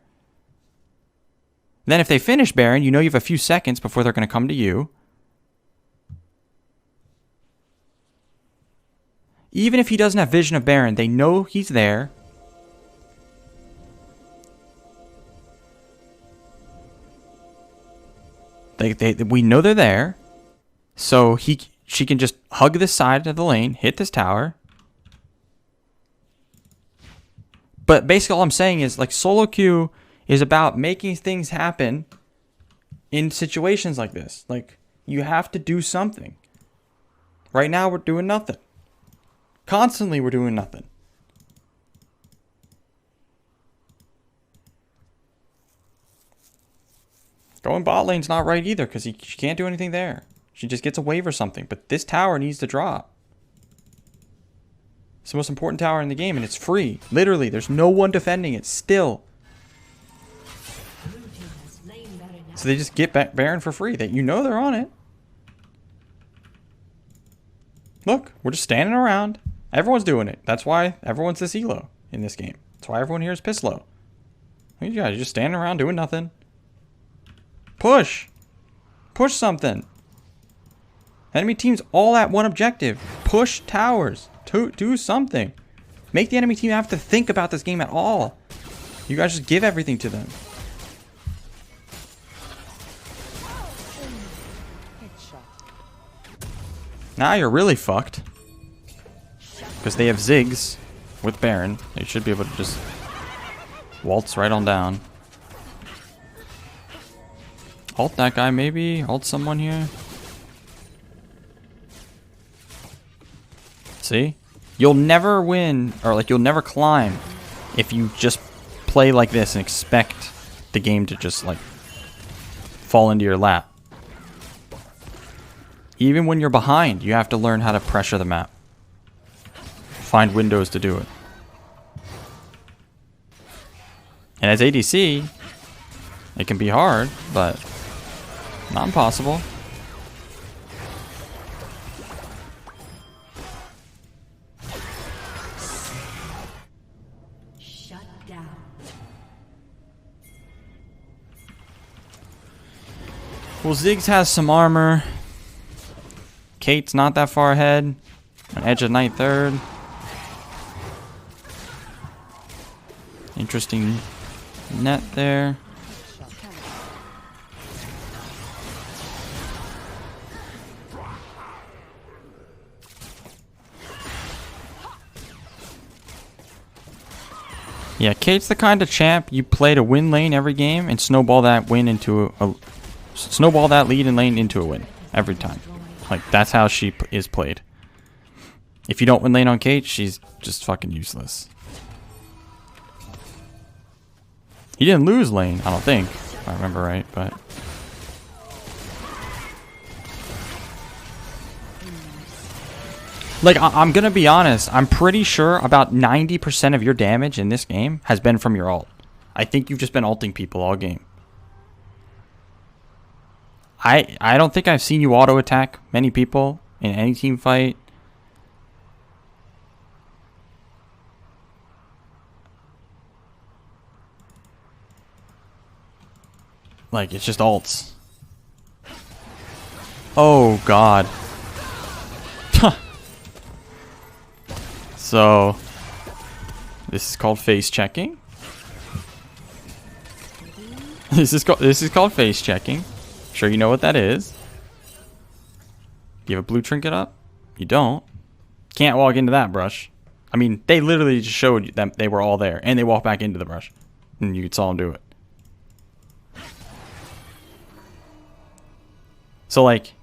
Then if they finish Baron, you know you have a few seconds before they're going to come to you. Even if he doesn't have vision of Baron, they know he's there. We know they're there. So she can just hug this side of the lane, hit this tower. But basically all I'm saying is, like, solo queue is about making things happen in situations like this. Like, you have to do something. Right now we're doing nothing. Constantly we're doing nothing. Going bot lane's not right either, because she can't do anything there. She just gets a wave or something. But this tower needs to drop. It's the most important tower in the game, and it's free. Literally, there's no one defending it still. So they just get back Baron for free. That you know they're on it. Look, we're just standing around. Everyone's doing it. That's why everyone's this elo in this game. That's why everyone here is piss low. Look at you guys, you're just standing around doing nothing. Push! Push something! Enemy team's all at one objective. Push towers. Do something. Make the enemy team have to think about this game at all. You guys just give everything to them. Now you're really fucked. Because they have Ziggs with Baron. They should be able to just waltz right on down. Ult that guy maybe. Ult someone here. See? You'll never win, or like you'll never climb if you just play like this and expect the game to just like fall into your lap. Even when you're behind, you have to learn how to pressure the map. Find windows to do it. And as ADC, it can be hard, but not impossible. Well, Ziggs has some armor. Kate's not that far ahead. An Edge of Night third. Interesting net there. Yeah, Kate's the kind of champ you play to win lane every game and snowball that win into snowball that lead in lane into a win every time. Like, that's how she is played. If you don't win lane on Kate, she's just fucking useless. He didn't lose lane, I don't think, if I remember right, but like, I'm gonna be honest, I'm pretty sure about 90% of your damage in this game has been from your ult. I think you've just been ulting people all game. I don't think I've seen you auto attack many people in any team fight. Like, it's just ults. Oh god. So this is called face checking. This is called face checking. Sure, you know what that is. Do you have a blue trinket up? You don't. Can't walk into that brush. I mean, they literally just showed you that they were all there, and they walked back into the brush, and you saw them do it. So like,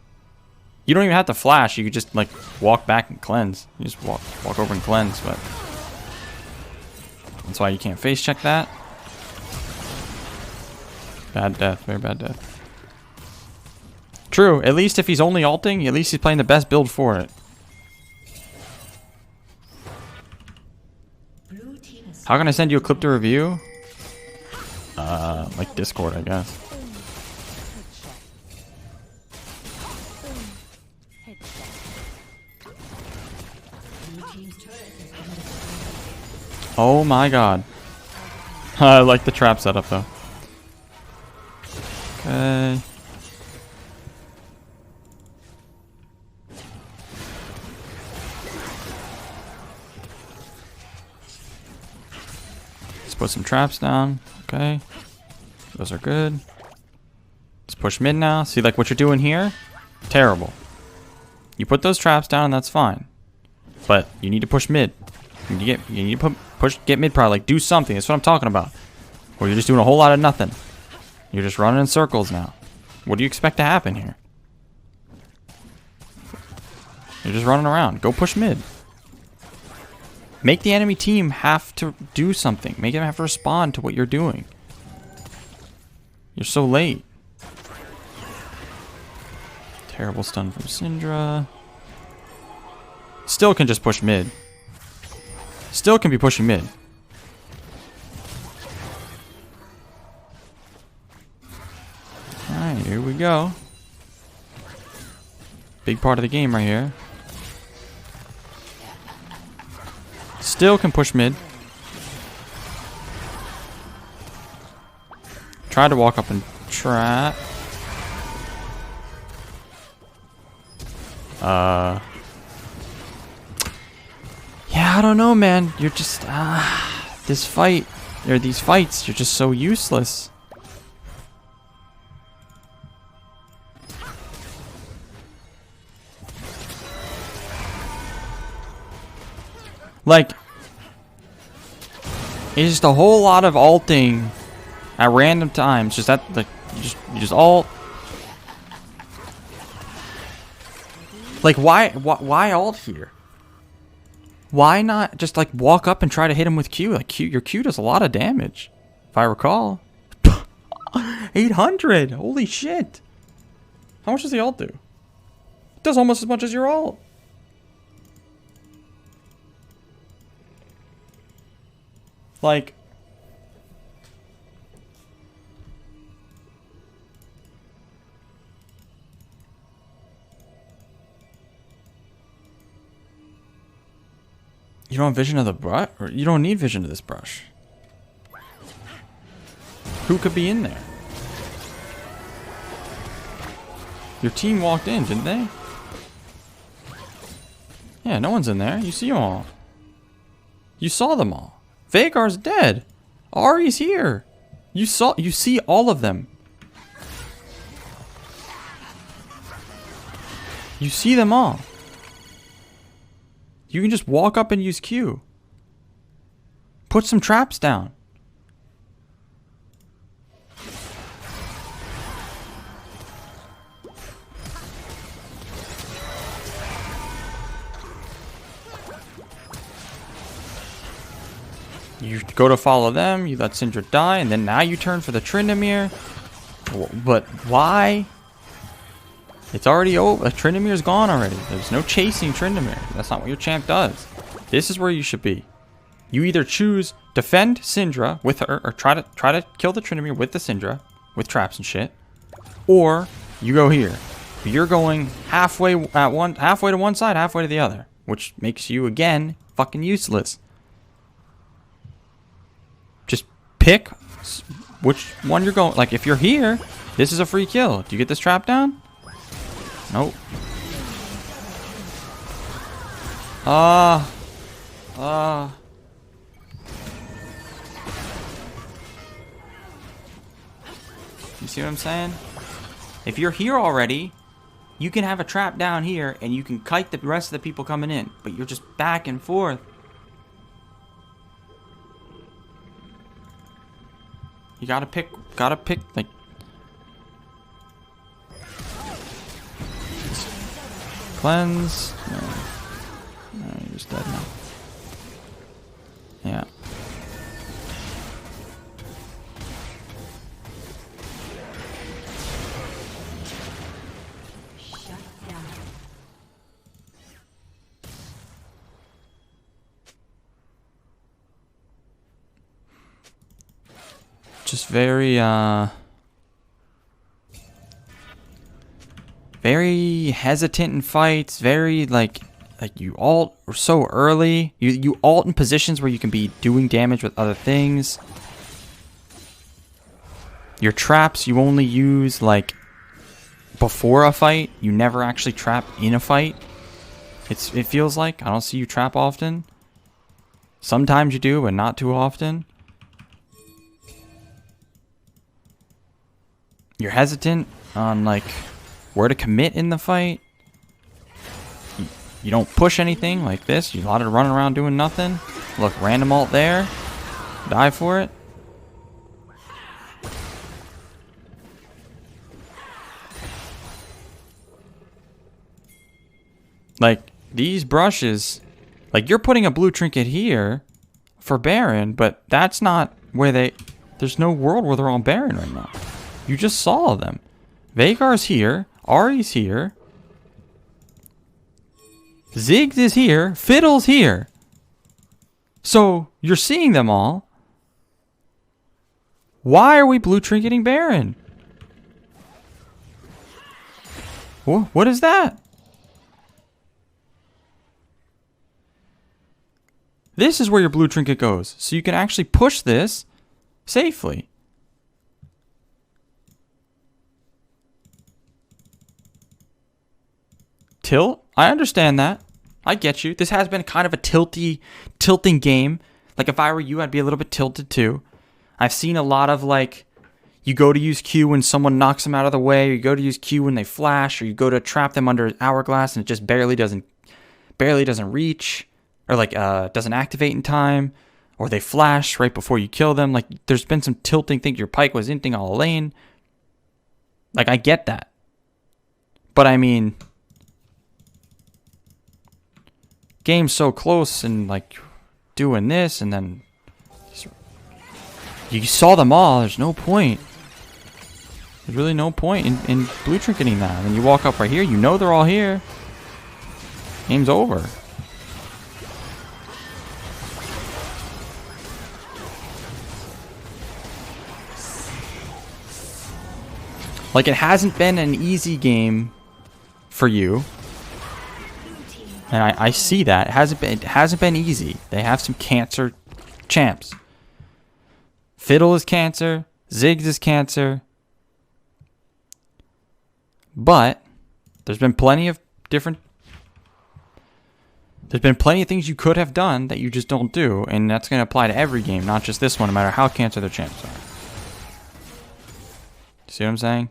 you don't even have to flash. You could just like walk back and cleanse. You just walk over and cleanse, but that's why you can't face check that. Bad death, very bad death. True, at least if he's only ulting, at least he's playing the best build for it. How can I send you a clip to review? Like Discord, I guess. team's turret has been destroyed. Oh my god. I like the trap setup though. Okay. Let's put some traps down. Okay. Those are good. Let's push mid now. See, like what you're doing here? Terrible. You put those traps down and that's fine. But you need to push mid. You need to get mid probably. Like do something. That's what I'm talking about. Or you're just doing a whole lot of nothing. You're just running in circles now. What do you expect to happen here? You're just running around. Go push mid. Make the enemy team have to do something. Make them have to respond to what you're doing. You're so late. Terrible stun from Syndra. Still can just push mid. Still can be pushing mid. Alright, here we go. Big part of the game right here. Still can push mid. Try to walk up and trap. Yeah, I don't know, man. You're just this fight or these fights, you're just so useless. Like, it's just a whole lot of ulting at random times. Just that, like, you just ult. Like, why ult here? Why not just like walk up and try to hit him with Q? Like your Q does a lot of damage, if I recall. 800. Holy shit! How much does the ult do? It does almost as much as your ult. Like, you don't have vision of the brush? Or you don't need vision of this brush. Who could be in there? Your team walked in, didn't they? Yeah, no one's in there. You see them all. You saw them all. Veigar's dead. Ahri's here. You see all of them. You see them all. You can just walk up and use Q. Put some traps down. You go to follow them, you let Syndra die, and then now you turn for the Tryndamere. But why? It's already over. Tryndamere's gone already. There's no chasing Tryndamere. That's not what your champ does. This is where you should be. You either choose defend Syndra with her, or try to kill the Tryndamere with the Syndra, with traps and shit, or you go here. You're going halfway to one side, halfway to the other, which makes you again fucking useless. Just pick which one you're going. Like if you're here, this is a free kill. Do you get this trap down? Nope. You see what I'm saying? If you're here already, you can have a trap down here and you can kite the rest of the people coming in, but you're just back and forth. You gotta pick like cleanse. No, you're just dead now. Yeah. Shut down. Just very very hesitant in fights, very like like you ult so early. You ult in positions where you can be doing damage with other things. Your traps you only use like before a fight. You never actually trap in a fight. It feels like I don't see you trap often. Sometimes you do, but not too often. You're hesitant on like where to commit in the fight. You don't push anything like this. You're a lot of running around doing nothing. Look, random ult there. Die for it. Like, these brushes, like, you're putting a blue trinket here for Baron, but that's not where there's no world where they're on Baron right now. You just saw them. Veigar's here. Ahri's here. Ziggs is here. Fiddle's here. So, you're seeing them all. Why are we blue trinketing Baron? What is that? This is where your blue trinket goes. So you can actually push this safely. Tilt? I understand that. I get you. This has been kind of a tilting game. Like if I were you, I'd be a little bit tilted too. I've seen a lot of like, you go to use Q when someone knocks them out of the way, or you go to use Q when they flash, or you go to trap them under hourglass and it just barely doesn't reach. Or like doesn't activate in time, or they flash right before you kill them. Like there's been some tilting. Think your pike was inting all lane. Like I get that, but I mean, game's so close and like doing this, and then you saw them all. There's no point. There's really no point in blue trinketing that. And then you walk up right here. You know they're all here. Game's over. Like, it hasn't been an easy game for you. And I see that. It hasn't been easy. They have some cancer champs. Fiddle is cancer. Ziggs is cancer. But there's been plenty of things you could have done that you just don't do. And that's going to apply to every game, not just this one, no matter how cancer their champs are. See what I'm saying?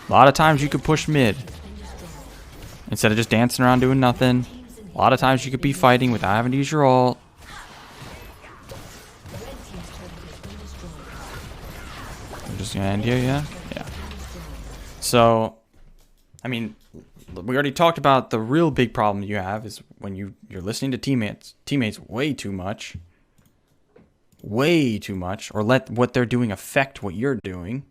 A lot of times you could push mid instead of just dancing around doing nothing. A lot of times you could be fighting without having to use your ult. I'm just gonna end here, yeah? Yeah. So, I mean, we already talked about the real big problem you have is when you're listening to teammates way too much. Way too much. Or let what they're doing affect what you're doing.